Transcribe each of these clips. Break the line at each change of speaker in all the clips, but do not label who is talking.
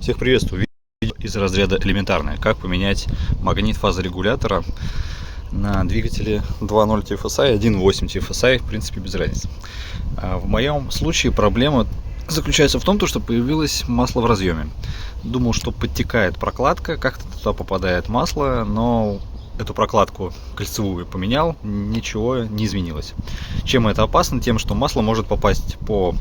Всех приветствую. Видео из разряда элементарное. Как поменять магнит фазорегулятора на двигателе 2.0 TFSI и 1.8 TFSI, в принципе, без разницы. В моем случае проблема заключается в том, что появилось масло в разъеме. Думал, что подтекает прокладка, как-то туда попадает масло, но эту прокладку кольцевую поменял, ничего не изменилось. Чем это опасно? Тем, что масло может попасть по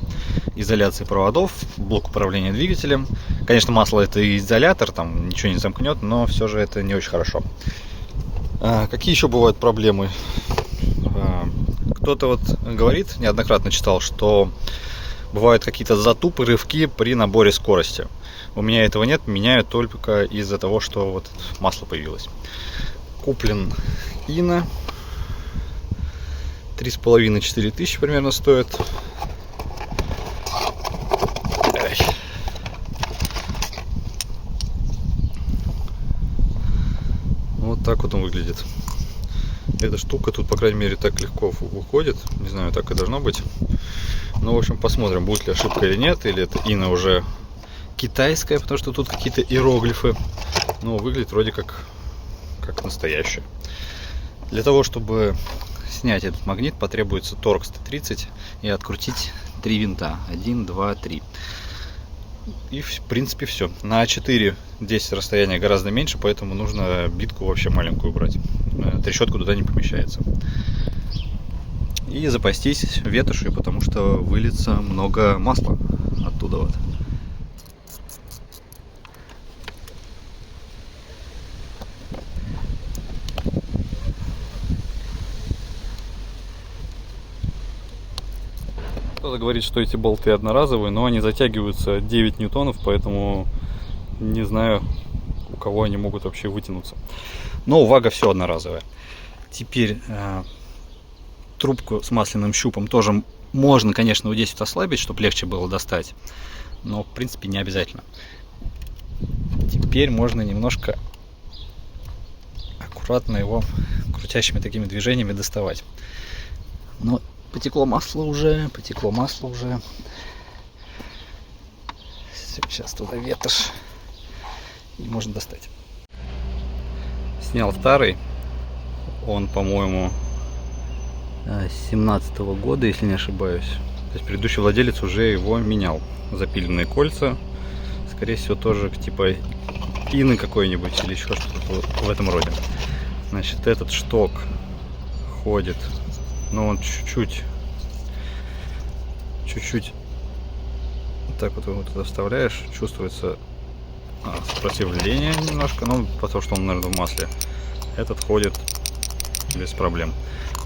изоляции проводов в блок управления двигателем. Конечно, масло это изолятор, там ничего не замкнет, но все же это не очень хорошо. Какие еще бывают проблемы? Кто-то вот говорит, неоднократно читал, что бывают какие-то затупы, рывки при наборе скорости. У меня этого нет, меняю только из-за того, что вот масло появилось. Куплен Ина, 3,5-4 тысячи примерно стоит. Вот так вот он выглядит. Эта штука тут, по крайней мере, так легко выходит. Не знаю, так и должно быть. Ну, в общем, посмотрим, будет ли ошибка или нет. Или это Ина уже китайская, потому что тут какие-то иероглифы. Но выглядит вроде как настоящая. Для того, чтобы снять этот магнит, потребуется торг 130 и открутить 3 винта. 1, 2, 3. И в принципе все. На 4 здесь расстояние гораздо меньше, поэтому нужно битку вообще маленькую брать. Трещотку туда не помещается. И запастись ветошью, потому что выльется много масла оттуда вот. Кто-то говорит, что эти болты одноразовые, но они затягиваются 9 ньютонов, поэтому не знаю, у кого они могут вообще вытянуться. Но вага все одноразовая. Теперь трубку с масляным щупом тоже можно, конечно, вот здесь вот ослабить, чтобы легче было достать, но в принципе не обязательно. Теперь можно немножко аккуратно его крутящими такими движениями доставать. Но потекло масло уже. Сейчас туда ветошь. И можно достать. Снял старый. Он, по-моему, 17-го года, если не ошибаюсь. То есть предыдущий владелец уже его менял. Запиленные кольца. Скорее всего, тоже типа Ины какой-нибудь или еще что-то в этом роде. Значит, этот шток ходит. Но он чуть-чуть так вот его туда вставляешь, чувствуется сопротивление немножко, но потому что он, наверное, в масле. Этот ходит без проблем.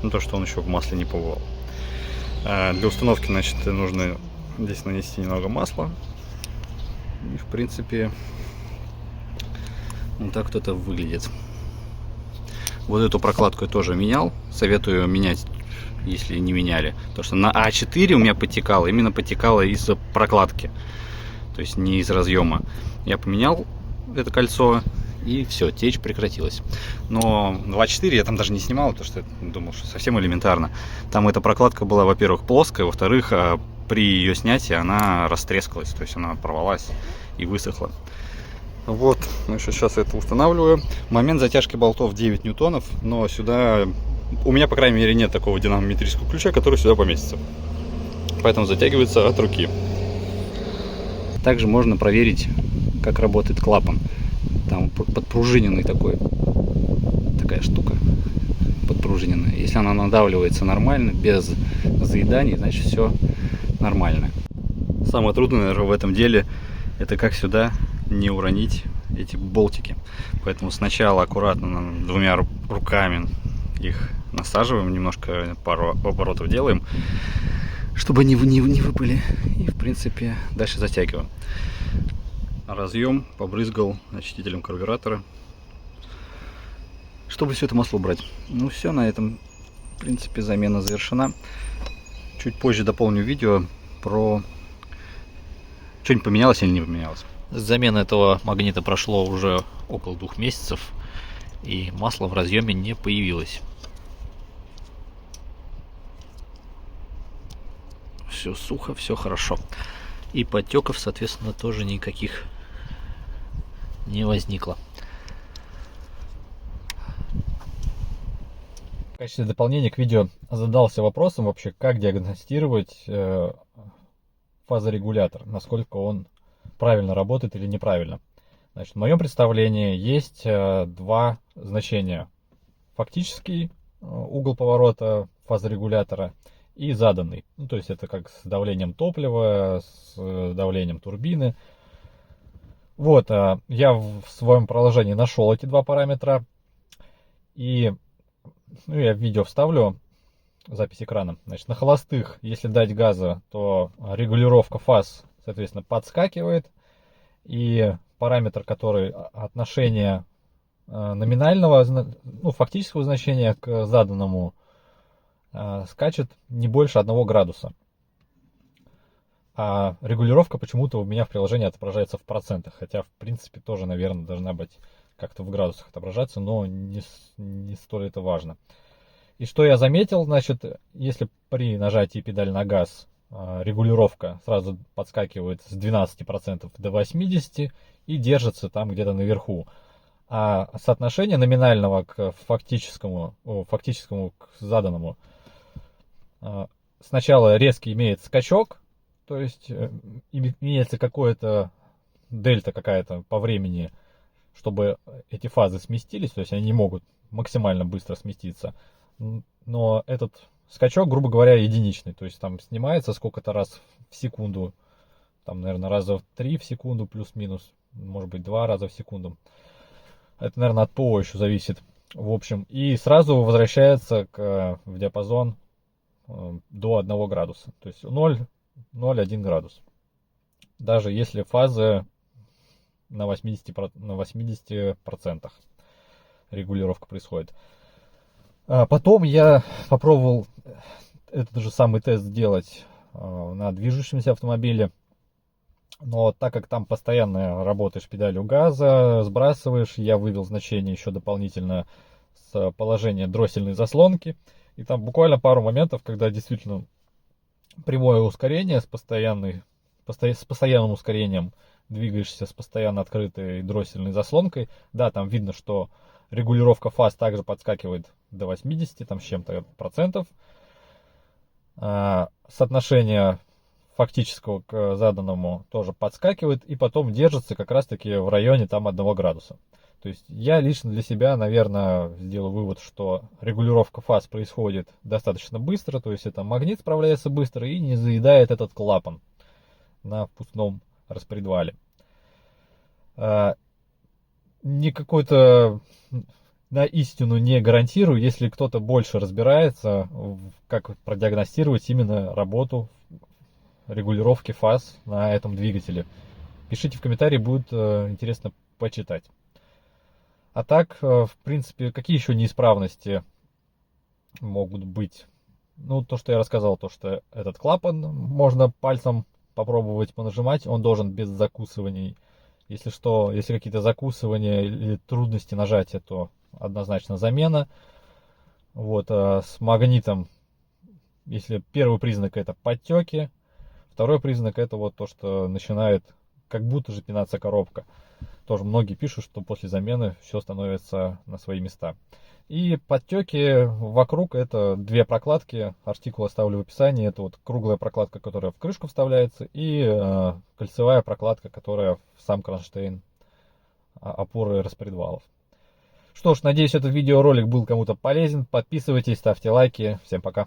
Ну, то, что он еще в масле не побывал. Для установки, значит, нужно здесь нанести немного масла. И, в принципе, вот так вот это выглядит. Вот эту прокладку я тоже менял. Советую менять, если не меняли. Потому что на А4 у меня потекало из-за прокладки. То есть не из разъема. Я поменял это кольцо, и все, течь прекратилась. Но 2.4 я там даже не снимал, потому что думал, что совсем элементарно. Там эта прокладка была, во-первых, плоская, во-вторых, при ее снятии она растрескалась. То есть она порвалась и высохла. Вот, сейчас это устанавливаю. Момент затяжки болтов 9 ньютонов, но сюда, у меня, по крайней мере, нет такого динамометрического ключа, который сюда поместится. Поэтому затягивается от руки. Также можно проверить, как работает клапан. Там подпружиненный такая штука подпружиненная. Если она надавливается нормально, без заеданий, значит все нормально. Самое трудное, наверное, в этом деле, это как сюда не уронить эти болтики. Поэтому сначала аккуратно двумя руками их насаживаем, немножко пару оборотов делаем, чтобы они не выпали. И, в принципе, дальше затягиваем. Разъем побрызгал очистителем карбюратора, чтобы все это масло убрать. Ну все, на этом, в принципе, замена завершена. Чуть позже дополню видео про что-нибудь поменялось или не поменялось. С замены этого магнита прошло уже около 2 месяцев, и масло в разъеме не появилось. Все сухо, все хорошо. И подтеков, соответственно, тоже никаких не возникло. В качестве дополнения к видео задался вопросом вообще, как диагностировать фазорегулятор, насколько он правильно работает или неправильно. Значит, в моем представлении есть два значения. Фактический угол поворота фазорегулятора и заданный. Ну, то есть это как с давлением топлива, с давлением турбины. Вот, я в своем приложении нашел эти два параметра. И я в видео вставлю запись экрана. Значит, на холостых, если дать газа, то регулировка фаз, соответственно, подскакивает. И параметр, который отношение номинального, ну, фактического значения к заданному, скачет не больше 1 градуса. А регулировка почему-то у меня в приложении отображается в процентах. Хотя, в принципе, тоже, наверное, должна быть как-то в градусах отображаться, но не столь это важно. И что я заметил, значит, если при нажатии педали на газ регулировка сразу подскакивает с 12% до 80% и держится там где-то наверху. А соотношение номинального к фактическому к заданному сначала резко имеет скачок, то есть имеется какое-то дельта какая-то по времени, чтобы эти фазы сместились, то есть они не могут максимально быстро сместиться. Но этот скачок, грубо говоря, единичный, то есть там снимается сколько-то раз в секунду, там, наверное, раза в 3 в секунду плюс-минус, может быть, 2 раза в секунду. Это, наверное, от ПО еще зависит. В общем, и сразу возвращается в диапазон до 1 градуса. То есть 0,1 градус. Даже если фаза на 80% регулировка происходит. Потом я попробовал этот же самый тест сделать на движущемся автомобиле. Но так как там постоянно работаешь педалью газа, сбрасываешь, я вывел значение еще дополнительно с положения дроссельной заслонки. И там буквально пару моментов, когда действительно прямое ускорение с постоянным ускорением двигаешься с постоянно открытой дроссельной заслонкой. Да, там видно, что регулировка фаз также подскакивает до 80 там, с чем-то процентов. Соотношение фактического к заданному тоже подскакивает и потом держится как раз таки в районе там 1 градуса. То есть я лично для себя, наверное, сделал вывод, что регулировка фаз происходит достаточно быстро, то есть это магнит справляется быстро и не заедает этот клапан на впускном распредвале. Не какой-то на истину не гарантирую, если кто-то больше разбирается, как продиагностировать именно работу регулировки фаз на этом двигателе. Пишите в комментарии, будет интересно почитать. А так, в принципе, какие еще неисправности могут быть? Ну, то, что я рассказал, то, что этот клапан можно пальцем попробовать понажимать, он должен без закусываний. Если что, если какие-то закусывания или трудности нажатия, то однозначно замена. Вот, с магнитом, если первый признак это подтеки, второй признак это вот то, что начинает как будто же пинаться коробка. Тоже многие пишут, что после замены все становится на свои места. И подтеки вокруг это две прокладки, артикул оставлю в описании. Это вот круглая прокладка, которая в крышку вставляется, и кольцевая прокладка, которая в сам кронштейн опоры распредвалов. Что ж, надеюсь, этот видеоролик был кому-то полезен. Подписывайтесь, ставьте лайки. Всем пока.